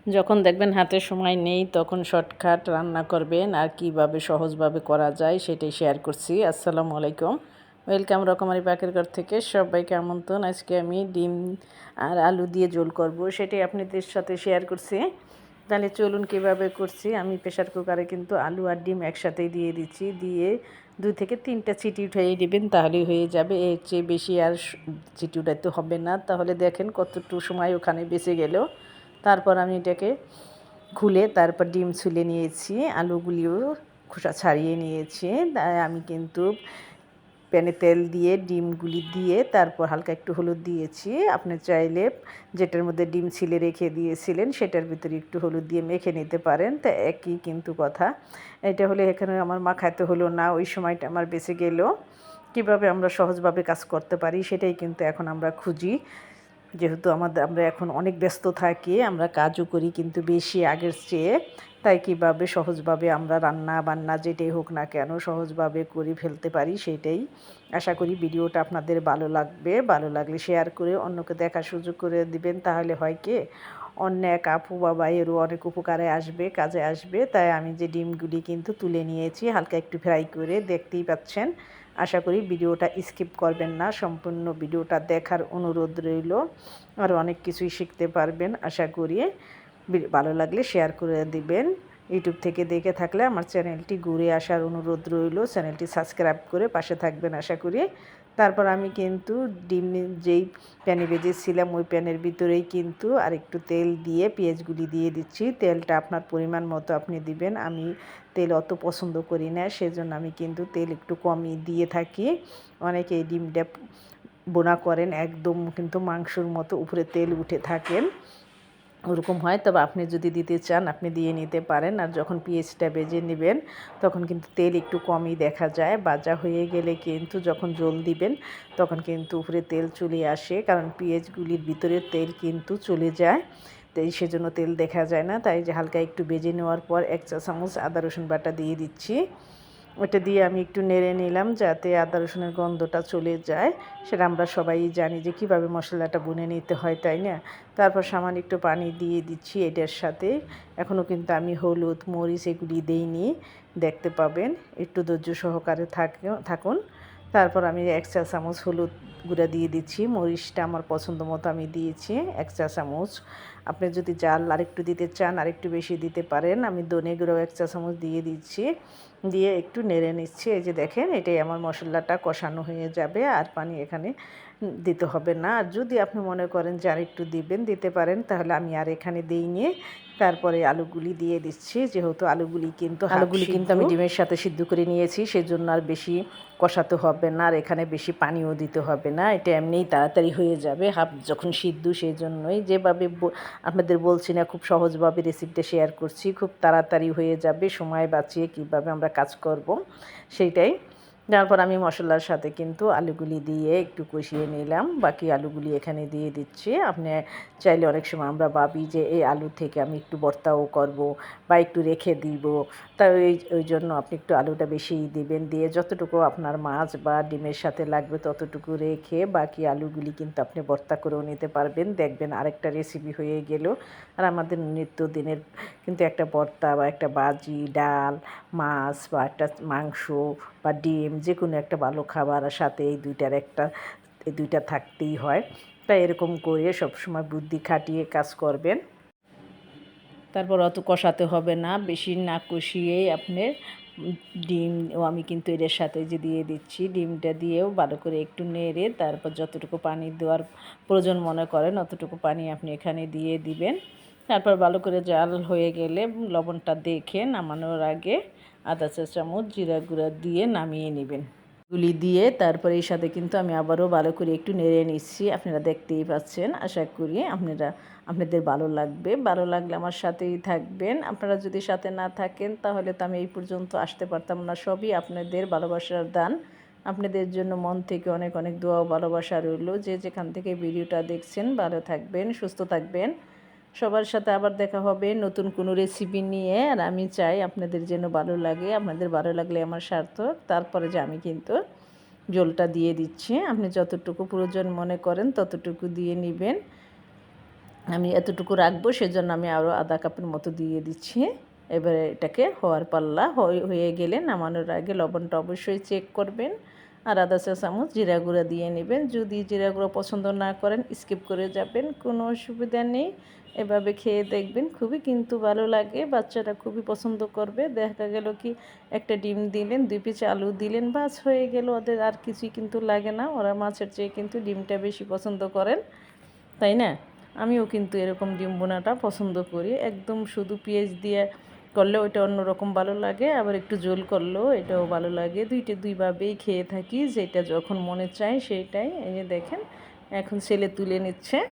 যখন দেখবেন হাতে সময় নেই তখন শর্টকাট রান্না করবেন আর কিভাবে সহজভাবে করা যায় সেটাই শেয়ার করছি। আসসালামু আলাইকুম, ওয়েলকাম রকমারি পাকের ঘর থেকে সবাইকে আমন্ত্রণ। আজকে আমি ডিম আর আলু দিয়ে ঝোল করব, সেটাই আপনাদের সাথে শেয়ার করছি। তাহলে চলুন কীভাবে করছি। আমি প্রেশার কুকারে কিন্তু আলু আর ডিম একসাথেই দিয়ে দিচ্ছি, দিয়ে 2 থেকে 3টা চিটি উঠাইয়ে দিবেন, তাহলেই হয়ে যাবে। এর চেয়ে বেশি আর চিটি উঠাইতে হবে না। তাহলে দেখেন কতটুকু সময় ওখানে বেঁচে গেল। তারপর আমি এটাকে খুলে তারপর ডিম ছুলে নিয়েছি, আলুগুলিও খোসা ছাড়িয়ে নিয়েছি। তাই আমি কিন্তু প্যানে তেল দিয়ে ডিমগুলি দিয়ে তারপর হালকা একটু হলুদ দিয়েছি। আপনি চাইলে যেটার মধ্যে ডিম ছিলে রেখে দিয়েছিলেন সেটার ভিতরে একটু হলুদ দিয়ে মেখে নিতে পারেন। তা একই কিন্তু কথা। এটা হলে এখানে আমার মাখাতে হলো না, ওই সময়টা আমার বেঁচে গেল। কীভাবে আমরা সহজভাবে কাজ করতে পারি সেটাই কিন্তু এখন আমরা খুঁজি। যেহেতু আমরা এখন অনেক ব্যস্ত থাকি, আমরা কাজও করি কিন্তু বেশি আগের চেয়ে। তাই কীভাবে সহজভাবে আমরা রান্না বান্না যেটাই হোক না কেন সহজভাবে করে ফেলতে পারি সেটাই। আশা করি ভিডিওটা আপনাদের ভালো লাগবে। ভালো লাগলে শেয়ার করে অন্যকে দেখার সুযোগ করে দিবেন। তাহলে হয় কি, অন্য এক আপু বা ভাইয়েরও অনেক উপকারে আসবে, কাজে আসবে। তাই আমি যে ডিমগুলি কিন্তু তুলে নিয়েছি হালকা একটু ফ্রাই করে, দেখতেই পাচ্ছেন। আশা করি ভিডিওটা স্কিপ করবেন না, সম্পূর্ণ ভিডিওটা দেখার অনুরোধ রইল। আর অনেক কিছুই শিখতে পারবেন আশা করি। ভালো লাগলে শেয়ার করে দিবেন। ইউটিউব থেকে দেখে থাকলে আমার চ্যানেলটি ঘুরে আসার অনুরোধ রইল, চ্যানেলটি সাবস্ক্রাইব করে পাশে থাকবেন আশা করি। তারপর আমি কিন্তু ডিম যেই প্যানে ভেজেছিলাম ওই প্যানের ভিতরেই কিন্তু আরেকটু তেল দিয়ে পেঁয়াজগুলি দিয়ে দিচ্ছি। তেলটা আপনার পরিমাণ মতো আপনি দিবেন। আমি তেল অত পছন্দ করি না, সেজন্য আমি কিন্তু তেল একটু কমই দিয়ে থাকি। অনেকে এই ডিমটা বোনা করেন একদম কিন্তু মাংসর মতো উপরে তেল উঠে থাকেন, ওরকম হয়। তবে আপনি যদি দিতে চান আপনি দিয়ে নিতে পারেন। আর যখন পেঁয়াজটা ভেজে নেবেন তখন কিন্তু তেল একটু কমই দেখা যায়। ভাজা হয়ে গেলে কিন্তু যখন জল দিবেন তখন কিন্তু উপরে তেল চলে আসে, কারণ পেঁয়াজগুলির ভিতরে তেল কিন্তু চলে যায়। তাই সেজন্য তেল দেখা যায় না। তাই যে হালকা একটু ভেজে নেওয়ার পর 1 চা চামচ আদা রসুন বাটা দিয়ে দিচ্ছি। ওটা দিয়ে আমি একটু নেড়ে নিলাম যাতে আদা রসুনের গন্ধটা চলে যায়। সেটা আমরা সবাই জানি যে কীভাবে মশলাটা বুনে নিতে হয়, তাই না? তারপর সামান্য একটু পানি দিয়ে দিচ্ছি এটার সাথে। এখনও কিন্তু আমি হলুদ মরিচ এগুলি দিইনি, দেখতে পাবেন। একটু ধৈর্য সহকারে থাকুন। তারপর আমি 1 চা চামচ হলুদ গুঁড়া দিয়ে দিচ্ছি। মরিচটা আমার পছন্দ মতো আমি দিয়েছি 1 চা চামচ। আপনি যদি জাল আরেকটু দিতে চান আরেকটু বেশি দিতে পারেন। আমি ধনে গুঁড়াও 1 চা চামচ দিয়ে দিচ্ছি। দিয়ে একটু নেড়ে নিচ্ছি। এই যে দেখেন, এটাই আমার মশলাটা কষানো হয়ে যাবে, আর পানি এখানে দিতে হবে না। আর যদি আপনি মনে করেন যে আরেকটু দিবেন দিতে পারেন, তাহলে আমি আর এখানে দিইনি। তারপরে আলুগুলি দিয়ে দিচ্ছি, যেহেতু আলুগুলি কিন্তু আমি ডিমের সাথে সিদ্ধ করে নিয়েছি, সেজন্য আর বেশি কষাতে হবে না, আর এখানে বেশি পানিও দিতে হবে না। এটা এমনিই তাড়াতাড়ি হয়ে যাবে হাফ যখন সিদ্ধ। সেই জন্যই যেভাবে আপনাদের বলছি না, খুব সহজভাবে রেসিপিটা শেয়ার করছি, খুব তাড়াতাড়ি হয়ে যাবে। সময় বাঁচিয়ে কীভাবে আমরা কাজ করব সেইটাই। তারপর আমি মশলার সাথে কিন্তু আলুগুলি দিয়ে একটু কষিয়ে নিলাম। বাকি আলুগুলি এখানে দিয়ে দিচ্ছি। আপনি চাইলে, অনেক সময় আমরা ভাবি যে এই আলু থেকে আমি একটু ভর্তাও করব বা একটু রেখে দিব, তাই ওই জন্য আপনি একটু আলুটা বেশিই দিবেন। দিয়ে যতটুকু আপনার মাছ বা ডিমের সাথে লাগবে ততটুকু রেখে বাকি আলুগুলি কিন্তু আপনি ভর্তা করেও নিতে পারবেন। দেখবেন আরেকটা রেসিপি হয়ে গেল। আর আমাদের নিত্যদিনের কিন্তু একটা ভর্তা বা একটা ভাজি, ডাল, মাছ বা একটা মাংস বা ডিম, যে কোনো একটা ভালো খাবার সাথে এই দুইটা থাকতেই হয়। তাই এরকম করে সবসময় বুদ্ধি খাটিয়ে কাজ করবেন। তারপর অত কষাতে হবে না, বেশি না কষিয়েই আপনার ডিমও আমি কিন্তু এর সাথে যে দিয়ে দিচ্ছি, ডিমটা দিয়েও ভালো করে একটু নেড়ে তারপর যতটুকু পানি দেওয়ার প্রয়োজন মনে করেন অতটুকু পানি আপনি এখানে দিয়ে দিবেন। তারপর ভালো করে জাল হয়ে গেলে লবণটা দেখে নামানোর আগে আধা চা চামচ জিরা গুঁড়া দিয়ে নামিয়ে নেবেন। গুলি দিয়ে তারপরে এর সাথে কিন্তু আমি আবারও ভালো করে একটু নেড়ে নিচ্ছি। আপনারা দেখতেই পাচ্ছেন। আশা করি আপনাদের ভালো লাগবে। ভালো লাগলে আমার সাথেই থাকবেন। আপনারা যদি সাথে না থাকেন তাহলে তো আমি এই পর্যন্ত আসতে পারতাম না। সবই আপনাদের ভালোবাসার দান। আপনাদের জন্য মন থেকে অনেক অনেক দোয়া ও ভালোবাসা রইল। যে যেখান থেকে ভিডিওটা দেখছেন ভালো থাকবেন, সুস্থ থাকবেন। সবার সাথে আবার দেখা হবে নতুন কোনো রেসিপি নিয়ে। আর আমি চাই আপনাদের যেন ভালো লাগে। আপনাদের ভালো লাগলে আমার সার্থক। তারপরে যে আমি কিন্তু ঝোলটা দিয়ে দিচ্ছি। আপনি যতটুকু প্রয়োজন মনে করেন ততটুকু দিয়ে নেবেন। আমি এতটুকু রাখবো, সেজন্য আমি আরও আধা কাপের মতো দিয়ে দিচ্ছি। এবারে এটাকে হওয়ার পাল্লা, হয়ে গেলে নামানোর আগে লবণটা অবশ্যই চেক করবেন। আর আধা চা চামচ জিরা গুঁড়া দিয়ে নেবেন। যদি জিরা গুঁড়া পছন্দ না করেন স্কিপ করে যাবেন, কোনো অসুবিধা নেই। এভাবে খেয়ে দেখবেন, খুবই কিন্তু ভালো লাগে, বাচ্চারা খুবই পছন্দ করবে। দেখা গেল কি একটা ডিম দিলেন, 2 পিস আলু দিলেন, বাস হয়ে গেল, ওদের আর কিছুই কিন্তু লাগে না। ওরা মাছের চেয়ে কিন্তু ডিমটা বেশি পছন্দ করেন, তাই না? আমিও কিন্তু এরকম ডিম বোনাটা পছন্দ করি। একদম শুধু পেঁয়াজ দিয়ে করলে ওইটা অন্যরকম ভালো লাগে, আবার একটু ঝোল করলেও এটাও ভালো লাগে। দুইভাবেই খেয়ে থাকি, যেটা যখন মনে চায় সেইটাই। এই যে দেখেন, এখন ছেলে তুলে নিচ্ছে।